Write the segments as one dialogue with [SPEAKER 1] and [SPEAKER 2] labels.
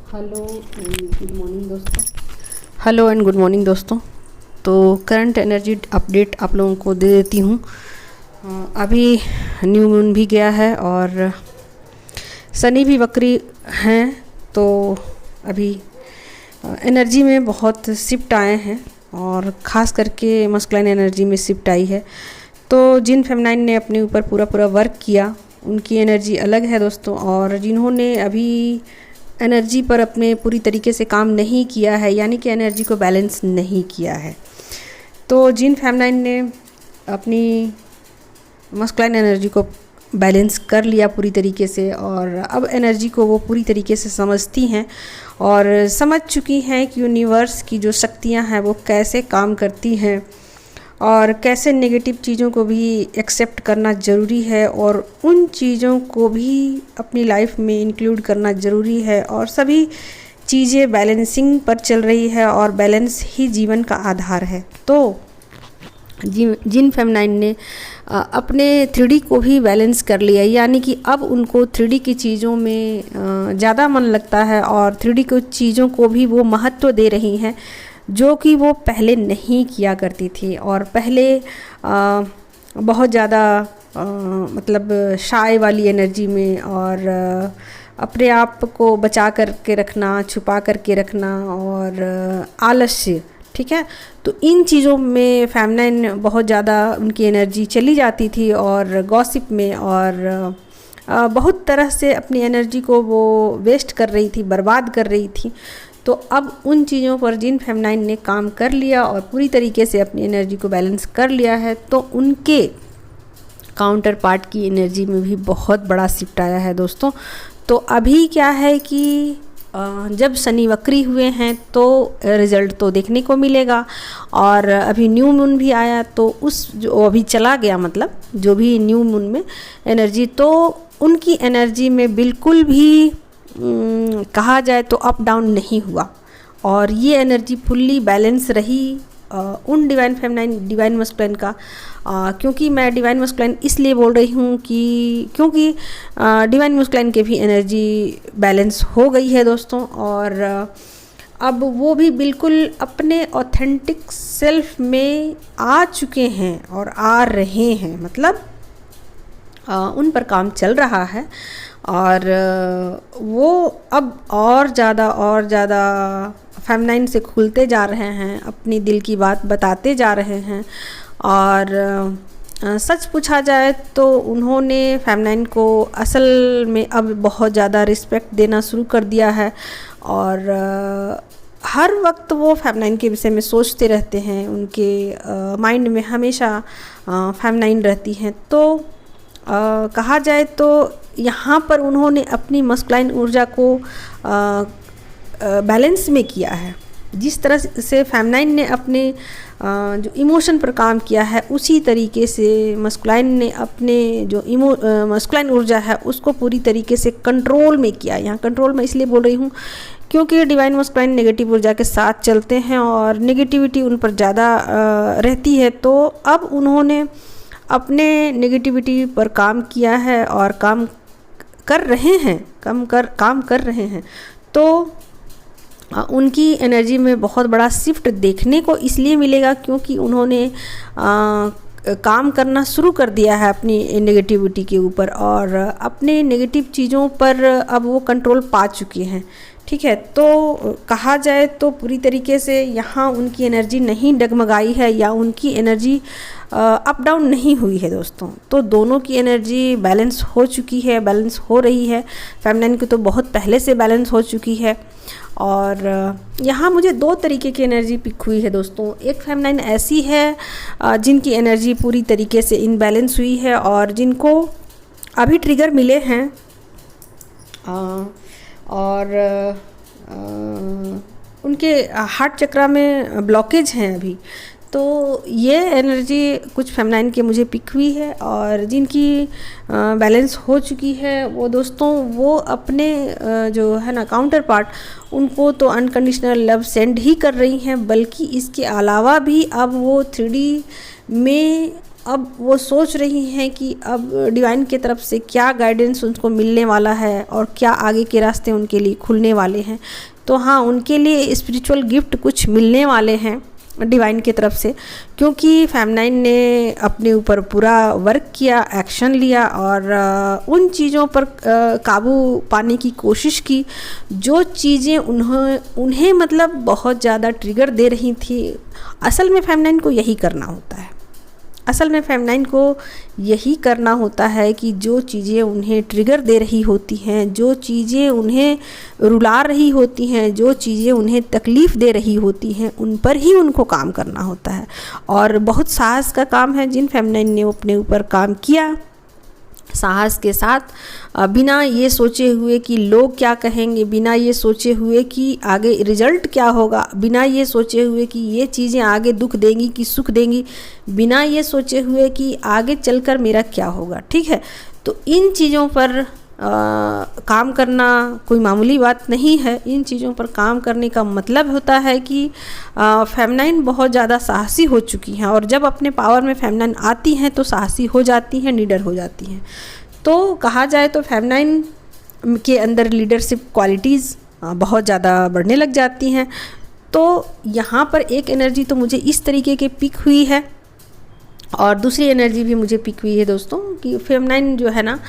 [SPEAKER 1] Hello and good morning दोस्तों। तो current energy update आप लोगों को दे देती हूँ। अभी न्यू मून भी गया है और शनि भी वक्री हैं, तो अभी एनर्जी में बहुत शिफ्ट आए हैं और ख़ास करके मस्कुलाइन एनर्जी में शिफ्ट आई है। तो जिन फेमिनाइन ने अपने ऊपर पूरा वर्क किया उनकी एनर्जी अलग है दोस्तों, और जिन्होंने अभी एनर्जी पर अपने पूरी तरीके से काम नहीं किया है, यानी कि एनर्जी को बैलेंस नहीं किया है, तो जिन फेमिनाइन ने अपनी मस्कुलाइन एनर्जी को बैलेंस कर लिया पूरी तरीके से और अब एनर्जी को वो पूरी तरीके से समझती हैं और समझ चुकी हैं कि यूनिवर्स की जो शक्तियाँ हैं वो कैसे काम करती हैं और कैसे नेगेटिव चीज़ों को भी एक्सेप्ट करना ज़रूरी है और उन चीज़ों को भी अपनी लाइफ में इंक्लूड करना ज़रूरी है, और सभी चीज़ें बैलेंसिंग पर चल रही है और बैलेंस ही जीवन का आधार है। तो जिन फेमिनाइन ने अपने 3D को भी बैलेंस कर लिया, यानी कि अब उनको 3D की चीज़ों में ज़्यादा मन लगता है और 3D की चीज़ों को भी वो महत्व दे रही हैं जो कि वो पहले नहीं किया करती थी। और पहले बहुत ज़्यादा मतलब शाय वाली एनर्जी में और अपने आप को बचा करके रखना, छुपा करके रखना और आलस्य, ठीक है, तो इन चीज़ों में फेमिनाइन बहुत ज़्यादा उनकी एनर्जी चली जाती थी और गॉसिप में और बहुत तरह से अपनी एनर्जी को वो वेस्ट कर रही थी, बर्बाद कर रही थी। तो अब उन चीज़ों पर जिन फेमिनाइन ने काम कर लिया और पूरी तरीके से अपनी एनर्जी को बैलेंस कर लिया है, तो उनके काउंटर पार्ट की एनर्जी में भी बहुत बड़ा शिफ्ट आया है दोस्तों। तो अभी क्या है कि जब शनि वक्री हुए हैं तो रिज़ल्ट तो देखने को मिलेगा, और अभी न्यू मून भी आया तो उस जो अभी चला गया, मतलब जो भी न्यू मून में एनर्जी, तो उनकी एनर्जी में बिल्कुल भी कहा जाए तो अप डाउन नहीं हुआ और ये एनर्जी फुल्ली बैलेंस रही उन डिवाइन फेमिनाइन डिवाइन मस्कुलाइन का। क्योंकि मैं डिवाइन मस्कुलाइन इसलिए बोल रही हूँ कि क्योंकि डिवाइन मस्कुलाइन के भी एनर्जी बैलेंस हो गई है दोस्तों, और अब वो भी बिल्कुल अपने ऑथेंटिक सेल्फ में आ चुके हैं और आ रहे हैं, मतलब उन पर काम चल रहा है और वो अब और ज़्यादा फेमिनाइन से खुलते जा रहे हैं, अपनी दिल की बात बताते जा रहे हैं। और सच पूछा जाए तो उन्होंने फेमिनाइन को असल में अब बहुत ज़्यादा रिस्पेक्ट देना शुरू कर दिया है और हर वक्त वो फेमिनाइन के विषय में सोचते रहते हैं, उनके माइंड में हमेशा फेमिनाइन रहती हैं। तो कहा जाए तो यहाँ पर उन्होंने अपनी मस्कुलाइन ऊर्जा को बैलेंस में किया है। जिस तरह से फेमिनाइन ने अपने जो इमोशन पर काम किया है, उसी तरीके से मस्कुलाइन ने अपने जो मस्कुलाइन ऊर्जा है उसको पूरी तरीके से कंट्रोल में किया। यहाँ कंट्रोल में इसलिए बोल रही हूँ क्योंकि डिवाइन मस्कुलाइन नेगेटिव ऊर्जा के साथ चलते हैं और नेगेटिविटी उन पर ज़्यादा रहती है। तो अब उन्होंने अपने नेगेटिविटी पर काम किया है और काम कर रहे हैं। तो उनकी एनर्जी में बहुत बड़ा शिफ्ट देखने को इसलिए मिलेगा क्योंकि उन्होंने काम करना शुरू कर दिया है अपनी नेगेटिविटी के ऊपर और अपने नेगेटिव चीज़ों पर अब वो कंट्रोल पा चुके हैं, ठीक है। तो कहा जाए तो पूरी तरीके से यहाँ उनकी एनर्जी नहीं डगमगाई है या उनकी एनर्जी अप डाउन नहीं हुई है दोस्तों। तो दोनों की एनर्जी बैलेंस हो चुकी है, बैलेंस हो रही है। फेमिनाइन की तो बहुत पहले से बैलेंस हो चुकी है। और यहाँ मुझे दो तरीके की एनर्जी पिक हुई है दोस्तों। एक फेमिनाइन ऐसी है जिनकी एनर्जी पूरी तरीके से इनबैलेंस हुई है और जिनको अभी ट्रिगर मिले हैं और उनके हार्ट चक्रा में ब्लॉकेज हैं अभी। तो ये एनर्जी कुछ फेमिनाइन के मुझे पिक हुई है और जिनकी बैलेंस हो चुकी है वो दोस्तों वो अपने जो है ना काउंटर पार्ट, उनको तो अनकंडीशनल लव सेंड ही कर रही हैं, बल्कि इसके अलावा भी अब वो 3D में अब वो सोच रही हैं कि अब डिवाइन की तरफ से क्या गाइडेंस उनको मिलने वाला है और क्या आगे के रास्ते उनके लिए खुलने वाले हैं। तो हाँ, उनके लिए स्पिरिचुअल गिफ्ट कुछ मिलने वाले हैं डिवाइन की तरफ से, क्योंकि फेमिनाइन ने अपने ऊपर पूरा वर्क किया, एक्शन लिया और उन चीज़ों पर काबू पाने की कोशिश की जो चीज़ें उन्हें मतलब बहुत ज़्यादा ट्रिगर दे रही थी। असल में फेमिनाइन को यही करना होता है, असल में फेमिनाइन को यही करना होता है कि जो चीज़ें उन्हें ट्रिगर दे रही होती हैं, जो चीज़ें उन्हें रुला रही होती हैं, जो चीज़ें उन्हें तकलीफ़ दे रही होती हैं, उन पर ही उनको काम करना होता है। और बहुत साहस का काम है जिन फेमिनाइन ने अपने ऊपर काम किया, साहस के साथ, बिना ये सोचे हुए कि लोग क्या कहेंगे, बिना ये सोचे हुए कि आगे रिजल्ट क्या होगा, बिना ये सोचे हुए कि ये चीज़ें आगे दुख देंगी कि सुख देंगी, बिना ये सोचे हुए कि आगे चलकर मेरा क्या होगा। ठीक है, तो इन चीज़ों पर काम करना कोई मामूली बात नहीं है। इन चीज़ों पर काम करने का मतलब होता है कि फेमिनाइन बहुत ज़्यादा साहसी हो चुकी हैं और जब अपने पावर में फेमिनाइन आती हैं तो साहसी हो जाती हैं, लीडर हो जाती हैं। तो कहा जाए तो फेमिनाइन के अंदर लीडरशिप क्वालिटीज़ बहुत ज़्यादा बढ़ने लग जाती हैं। तो यहाँ पर एक एनर्जी तो मुझे इस तरीके की पिक हुई है और दूसरी एनर्जी भी मुझे पिक हुई है दोस्तों कि फेमिनाइन जो है ना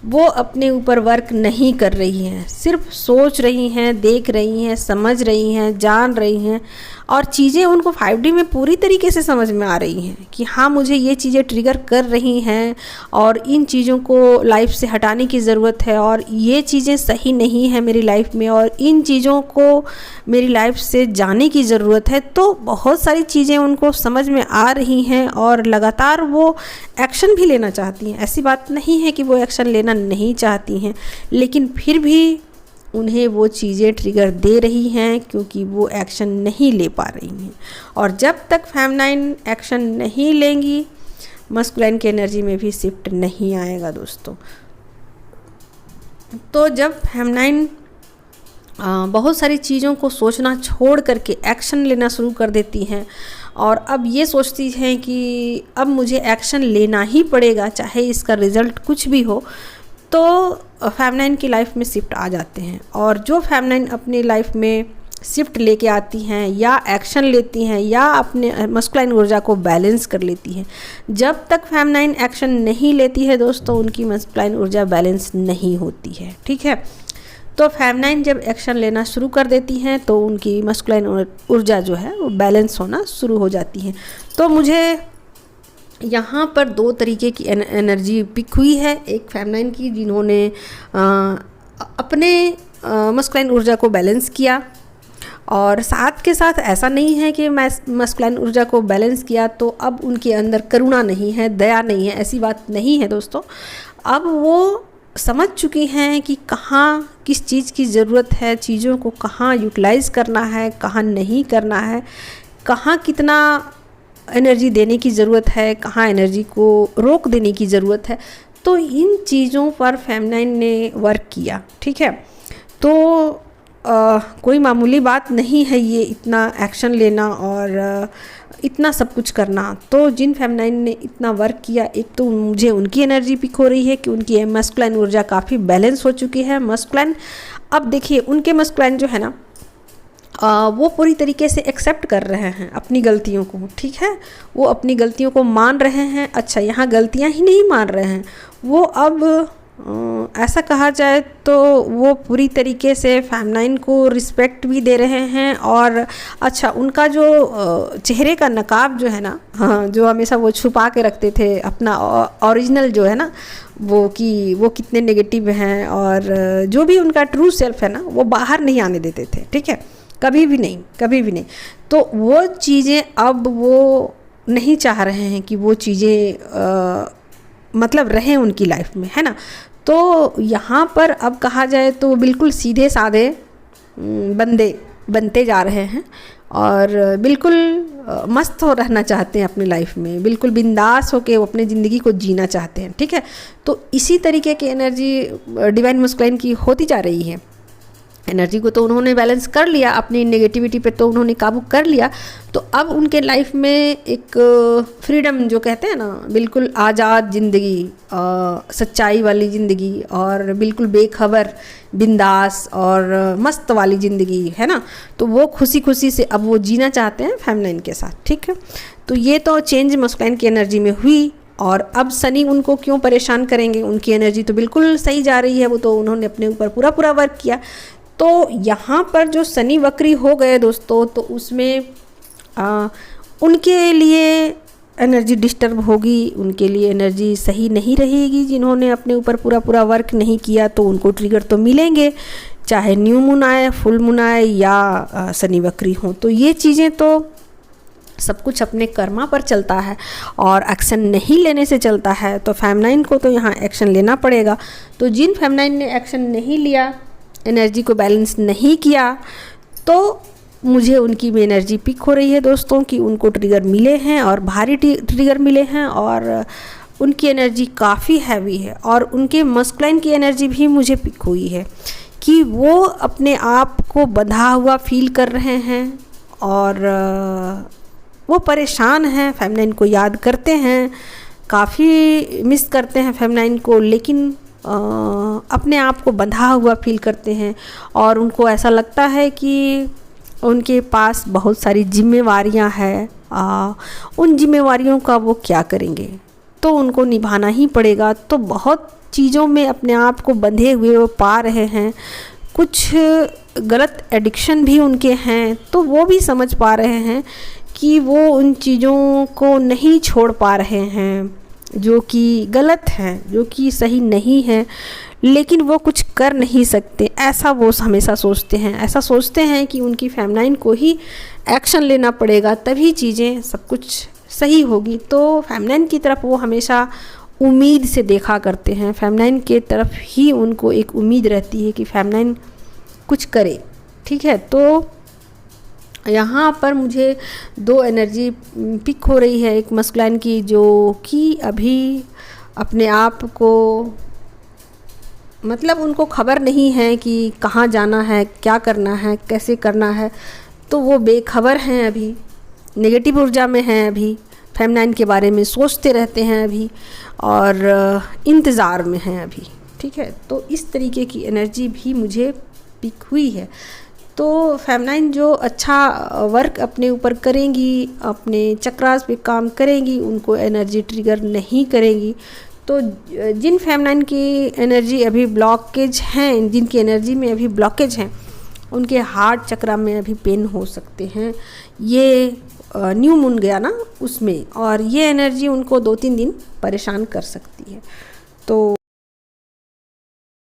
[SPEAKER 1] वो अपने ऊपर वर्क नहीं कर रही हैं, सिर्फ सोच रही हैं, देख रही हैं, समझ रही हैं, जान रही हैं और चीज़ें उनको 5D में पूरी तरीके से समझ में आ रही हैं कि हाँ मुझे ये चीज़ें ट्रिगर कर रही हैं और इन चीज़ों को लाइफ से हटाने की ज़रूरत है और ये चीज़ें सही नहीं है मेरी लाइफ में और इन चीज़ों को मेरी लाइफ से जाने की ज़रूरत है। तो बहुत सारी चीज़ें उनको समझ में आ रही हैं और लगातार वो एक्शन भी लेना चाहती हैं। ऐसी बात नहीं है कि वो एक्शन लेना नहीं चाहती हैं, लेकिन फिर भी उन्हें वो चीज़ें ट्रिगर दे रही हैं क्योंकि वो एक्शन नहीं ले पा रही हैं। और जब तक फेमिनाइन एक्शन नहीं लेंगी मस्कुलाइन की एनर्जी में भी शिफ्ट नहीं आएगा दोस्तों। तो जब फेमिनाइन बहुत सारी चीज़ों को सोचना छोड़ करके एक्शन लेना शुरू कर देती हैं और अब ये सोचती हैं कि अब मुझे एक्शन लेना ही पड़ेगा चाहे इसका रिज़ल्ट कुछ भी हो, तो फेमिनाइन की लाइफ में शिफ्ट आ जाते हैं। और जो फेमिनाइन अपनी लाइफ में शिफ्ट लेके आती हैं या एक्शन लेती हैं या अपने मस्कुलाइन ऊर्जा को बैलेंस कर लेती हैं, जब तक फेमिनाइन एक्शन नहीं लेती है दोस्तों उनकी मस्कुलाइन ऊर्जा बैलेंस नहीं होती है। ठीक है, तो फेमिनाइन जब एक्शन लेना शुरू कर देती हैं तो उनकी मस्कुलाइन ऊर्जा जो है वो बैलेंस होना शुरू हो जाती है। तो मुझे यहाँ पर दो तरीके की एनर्जी पिक हुई है, एक फेमिनाइन की जिन्होंने अपने मस्कुलाइन ऊर्जा को बैलेंस किया और साथ के साथ ऐसा नहीं है कि मस्कुलाइन ऊर्जा को बैलेंस किया तो अब उनके अंदर करुणा नहीं है, दया नहीं है, ऐसी बात नहीं है दोस्तों। अब वो समझ चुकी हैं कि कहाँ किस चीज़ की ज़रूरत है, चीज़ों को कहाँ यूटिलाइज़ करना है, कहाँ नहीं करना है, कहाँ कितना एनर्जी देने की ज़रूरत है, कहाँ एनर्जी को रोक देने की ज़रूरत है। तो इन चीज़ों पर फेमिनाइन ने वर्क किया। ठीक है, तो कोई मामूली बात नहीं है ये इतना एक्शन लेना और इतना सब कुछ करना। तो जिन फेमिनाइन ने इतना वर्क किया, एक तो मुझे उनकी एनर्जी पिक हो रही है कि उनकी मस्कुलाइन ऊर्जा काफ़ी बैलेंस हो चुकी है। मस्कुलाइन, अब देखिए उनके मस्कुलाइन जो है ना वो पूरी तरीके से एक्सेप्ट कर रहे हैं अपनी गलतियों को। ठीक है, वो अपनी गलतियों को मान रहे हैं। अच्छा, यहाँ गलतियाँ ही नहीं मान रहे हैं, वो अब ऐसा कहा जाए तो वो पूरी तरीके से फेमिनाइन को रिस्पेक्ट भी दे रहे हैं। और अच्छा, उनका जो चेहरे का नकाब जो है ना, हाँ, जो हमेशा वो छुपा के रखते थे अपना ओरिजिनल जो है ना, वो कि वो कितने नेगेटिव हैं और जो भी उनका ट्रू सेल्फ है ना वो बाहर नहीं आने देते थे। ठीक है, कभी भी नहीं, कभी भी नहीं। तो वो चीज़ें अब वो नहीं चाह रहे हैं कि वो चीज़ें मतलब रहें उनकी लाइफ में, है ना। तो यहाँ पर अब कहा जाए तो बिल्कुल सीधे साधे बंदे बनते जा रहे हैं और बिल्कुल मस्त हो रहना चाहते हैं अपनी लाइफ में, बिल्कुल बिंदास होकर वो अपनी ज़िंदगी को जीना चाहते हैं। ठीक है, तो इसी तरीके की एनर्जी डिवाइन मस्कुलाइन की होती जा रही है। एनर्जी को तो उन्होंने बैलेंस कर लिया, अपनी नेगेटिविटी पे तो उन्होंने काबू कर लिया। तो अब उनके लाइफ में एक फ्रीडम जो कहते हैं ना, बिल्कुल आज़ाद ज़िंदगी, सच्चाई वाली ज़िंदगी और बिल्कुल बेखबर, बिंदास और मस्त वाली ज़िंदगी है ना। तो वो खुशी खुशी से अब वो जीना चाहते हैं फेमिनाइन के साथ, ठीक है। तो ये तो चेंज मस्कुलाइन की एनर्जी में हुई। और अब शनि उनको क्यों परेशान करेंगे, उनकी एनर्जी तो बिल्कुल सही जा रही है, वो तो उन्होंने अपने ऊपर पूरा वर्क किया। तो यहाँ पर जो शनि वक्री हो गए दोस्तों, तो उसमें उनके लिए एनर्जी डिस्टर्ब होगी, उनके लिए एनर्जी सही नहीं रहेगी। जिन्होंने अपने ऊपर पूरा वर्क नहीं किया तो उनको ट्रिगर तो मिलेंगे, चाहे न्यू मून आए, फुल मून आए या शनि वक्री हो। तो ये चीज़ें तो सब कुछ अपने कर्मा पर चलता है और एक्शन नहीं लेने से चलता है। तो फेमिनाइन को तो यहाँ एक्शन लेना पड़ेगा। तो जिन फेमिनाइन ने एक्शन नहीं लिया, एनर्जी को बैलेंस नहीं किया, तो मुझे उनकी भी एनर्जी पिक हो रही है दोस्तों कि उनको ट्रिगर मिले हैं और भारी ट्रिगर मिले हैं और उनकी एनर्जी काफ़ी हैवी है। और उनके मस्कुलाइन की एनर्जी भी मुझे पिक हुई है कि वो अपने आप को बंधा हुआ फील कर रहे हैं और वो परेशान हैं, फेमिनाइन को याद करते हैं, काफ़ी मिस करते हैं फेमिनाइन को, लेकिन अपने आप को बंधा हुआ फील करते हैं। और उनको ऐसा लगता है कि उनके पास बहुत सारी जिम्मेवारियां हैं, उन जिम्मेवारियों का वो क्या करेंगे, तो उनको निभाना ही पड़ेगा। तो बहुत चीज़ों में अपने आप को बंधे हुए वो पा रहे हैं। कुछ गलत एडिक्शन भी उनके हैं, तो वो भी समझ पा रहे हैं कि वो उन चीज़ों को नहीं छोड़ पा रहे हैं जो कि गलत हैं, जो कि सही नहीं है, लेकिन वो कुछ कर नहीं सकते, ऐसा वो हमेशा सोचते हैं। ऐसा सोचते हैं कि उनकी फेमिनाइन को ही एक्शन लेना पड़ेगा, तभी चीज़ें सब कुछ सही होगी। तो फेमिनाइन की तरफ वो हमेशा उम्मीद से देखा करते हैं, फेमिनाइन के तरफ ही उनको एक उम्मीद रहती है कि फेमिनाइन कुछ करे, ठीक है। तो यहाँ पर मुझे दो एनर्जी पिक हो रही है, एक मस्कुलाइन की जो कि अभी अपने आप को, मतलब उनको खबर नहीं है कि कहाँ जाना है, क्या करना है, कैसे करना है, तो वो बेखबर हैं, अभी नेगेटिव ऊर्जा में हैं, अभी फेमिनाइन के बारे में सोचते रहते हैं अभी और इंतज़ार में हैं अभी, ठीक है। तो इस तरीके की एनर्जी भी मुझे पिक हुई है। तो फेमिनाइन जो अच्छा वर्क अपने ऊपर करेंगी, अपने चक्रास पे काम करेंगी, उनको एनर्जी ट्रिगर नहीं करेंगी। तो जिन फेमिनाइन की एनर्जी अभी ब्लॉकेज हैं, जिनकी एनर्जी में अभी ब्लॉकेज हैं, उनके हार्ट चक्रा में अभी पेन हो सकते हैं। ये न्यू मून गया ना उसमें, और ये एनर्जी उनको 2-3 दिन परेशान कर सकती है। तो